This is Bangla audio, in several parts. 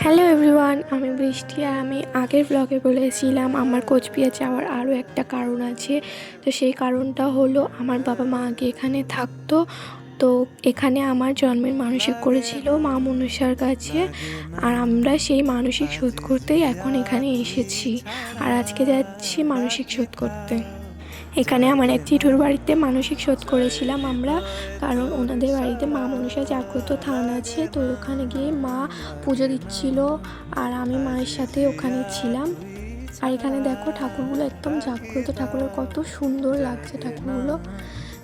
হ্যালো এভরিওয়ান, আমি বৃষ্টি। আর আমি আগের ব্লগে বলেছিলাম আমার কোচবিহার যাওয়ার আরও একটা কারণ আছে। তো সেই কারণটা হলো আমার বাবা মা আগে এখানে থাকতো। তো এখানে আমার জন্মের মানসিক করেছিল মা মনসার কাছে, আর আমরা সেই মানসিক শোধ করতেই এখন এখানে এসেছি। আর আজকে যাচ্ছি মানসিক শোধ করতে। এখানে আমার এক জেঠুর বাড়িতে মানসিক শোধ করেছিলাম আমরা, কারণ ওনাদের বাড়িতে মা মনসা জাগ্রত থান আছে। তো ওখানে গিয়ে মা পুজো দিচ্ছিল আর আমি মায়ের সাথে ওখানে ছিলাম। আর এখানে দেখো ঠাকুরগুলো একদম জাগ্রত ঠাকুরের, কত সুন্দর লাগছে ঠাকুরগুলো।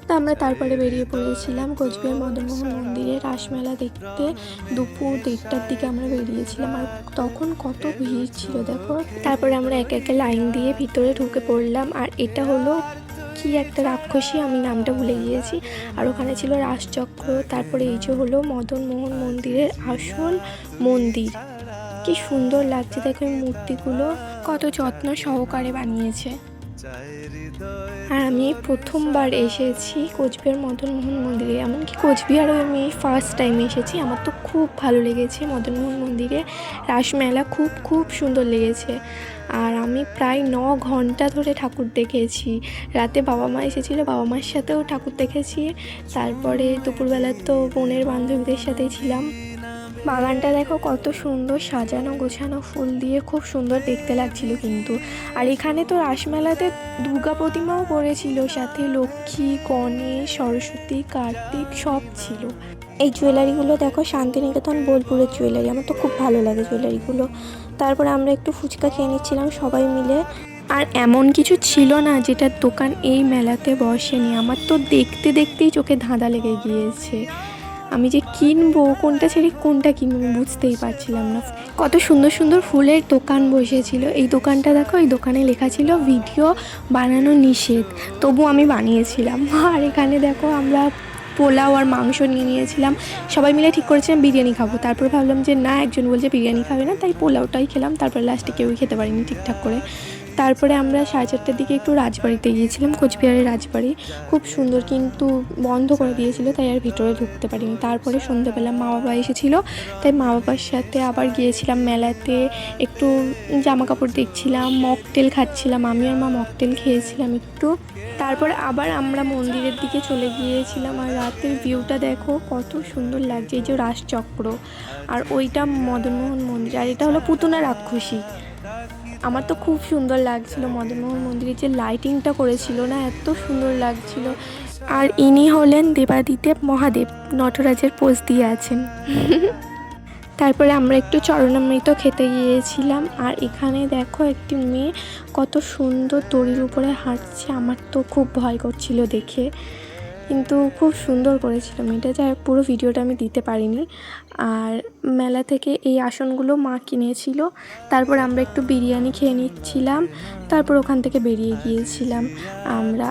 তা আমরা তারপরে বেরিয়ে পড়েছিলাম কোচবিহার মদনমোহন মন্দিরে রাসমেলা দেখতে। দুপুর 1টার দিকে আমরা বেরিয়েছিলাম, আর তখন কত ভিড় ছিল দেখো। তারপরে আমরা একে একে লাইন দিয়ে ভিতরে ঢুকে পড়লাম। আর এটা হলো কি একটা রাক্ষসী, আমি নামটা ভুলে গিয়েছি। আর ওখানে ছিল রাসচক্র। তারপরে এই যে হলো মদনমোহন মন্দিরের আসল মন্দির। কি সুন্দর লাগছে দেখো, এই মূর্তিগুলো কত যত্ন সহকারে বানিয়েছে। আর আমি প্রথমবার এসেছি কোচবিহার মদনমোহন মন্দিরে, এমনকি কোচবিহারও আমি ফার্স্ট টাইম এসেছি। আমার তো খুব ভালো লেগেছে মদনমোহন মন্দিরে রাসমেলা, খুব খুব সুন্দর লেগেছে। আর আমি প্রায় 9 ঘন্টা ধরে ঠাকুর দেখেছি। রাতে বাবা মা এসেছিলো, বাবা মার সাথেও ঠাকুর দেখেছি। তারপরে দুপুরবেলা তো বোনের বান্ধবীদের সাথেই ছিলাম। বাগানটা দেখো কত সুন্দর সাজানো গোছানো, ফুল দিয়ে খুব সুন্দর দেখতে লাগছিল কিন্তু। আর এখানে তো রাসমেলাতে দুর্গা প্রতিমাও পড়েছিল, সাথে লক্ষ্মী, গণেশ, সরস্বতী, কার্তিক সব ছিল। এই জুয়েলারিগুলো দেখো শান্তিনিকেতন বোলপুরের জুয়েলারি, আমার তো খুব ভালো লাগে জুয়েলারিগুলো। তারপরে আমরা একটু ফুচকা খেয়ে নিচ্ছিলাম সবাই মিলে। আর এমন কিছু ছিল না যেটার দোকান এই মেলাতে বসেনি। আমার তো দেখতে দেখতেই চোখে ধাঁধা লেগে গিয়েছে, আমি যে কিনবো কোনটা ছেড়ে কোনটা কিনবো বুঝতেই পারছিলাম না। কত সুন্দর সুন্দর ফুলের দোকান বসেছিল। এই দোকানটা দেখো, এই দোকানে লেখা ছিল ভিডিও বানানো নিষেধ, তবু আমি বানিয়েছিলাম। আর এখানে দেখো আমরা পোলাও আর মাংস নিয়ে নিয়েছিলাম। সবাই মিলে ঠিক করেছিলাম বিরিয়ানি খাবো, তারপর ভাবলাম যে না, একজন বলছে বিরিয়ানি খাবে না, তাই পোলাওটাই খেলাম। তারপর লাস্টে কেউই খেতে পারিনি ঠিকঠাক করে। তারপরে আমরা 4:30টার দিকে একটু রাজবাড়িতে গিয়েছিলাম, কোচবিহারের রাজবাড়ি খুব সুন্দর, কিন্তু বন্ধ করে দিয়েছিল তাই আর ভিতরে ঢুকতে পারিনি। তারপরে সন্ধ্যেবেলা মা বাবা এসেছিলো, তাই মা বাবার সাথে আবার গিয়েছিলাম মেলাতে। একটু জামা কাপড় দেখছিলাম, মকটেল খাচ্ছিলাম, আমি আর মা মকটেল খেয়েছিলাম একটু। তারপর আবার আমরা মন্দিরের দিকে চলে গিয়েছিলাম। আর রাতের ভিউটা দেখো কত সুন্দর লাগছে, এই যে রাসচক্র, আর ওইটা মদনমোহন মন্দির, আর এটা হলো পুতুনা রাক্ষসী। আমার তো খুব সুন্দর লাগছিল মদনমোহন মন্দিরে যে লাইটিংটা করেছিল না, এত সুন্দর লাগছিল। আর ইনি হলেন দেবাদিদেব মহাদেব, নটরাজের পোজ দিয়ে আছেন। তারপরে আমরা একটু চরণামৃত খেতে গিয়েছিলাম। আর এখানে দেখো একটি মেয়ে কত সুন্দর দড়ির উপরে হাঁটছে, আমার তো খুব ভয় করছিল দেখে, কিন্তু খুব সুন্দর করেছিল মেয়েটা। যাই হোক, পুরো ভিডিওটা আমি দিতে পারিনি। আর মেলা থেকে এই আসনগুলো মা কিনেছিল। তারপর আমরা একটু বিরিয়ানি খেয়ে নিচ্ছিলাম, তারপর ওখান থেকে বেরিয়ে গিয়েছিলাম আমরা।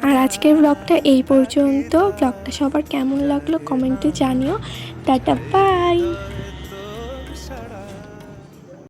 আর আজকের ব্লগটা এই পর্যন্ত। ব্লগটা সবার কেমন লাগলো কমেন্টে জানিও। Tata, by.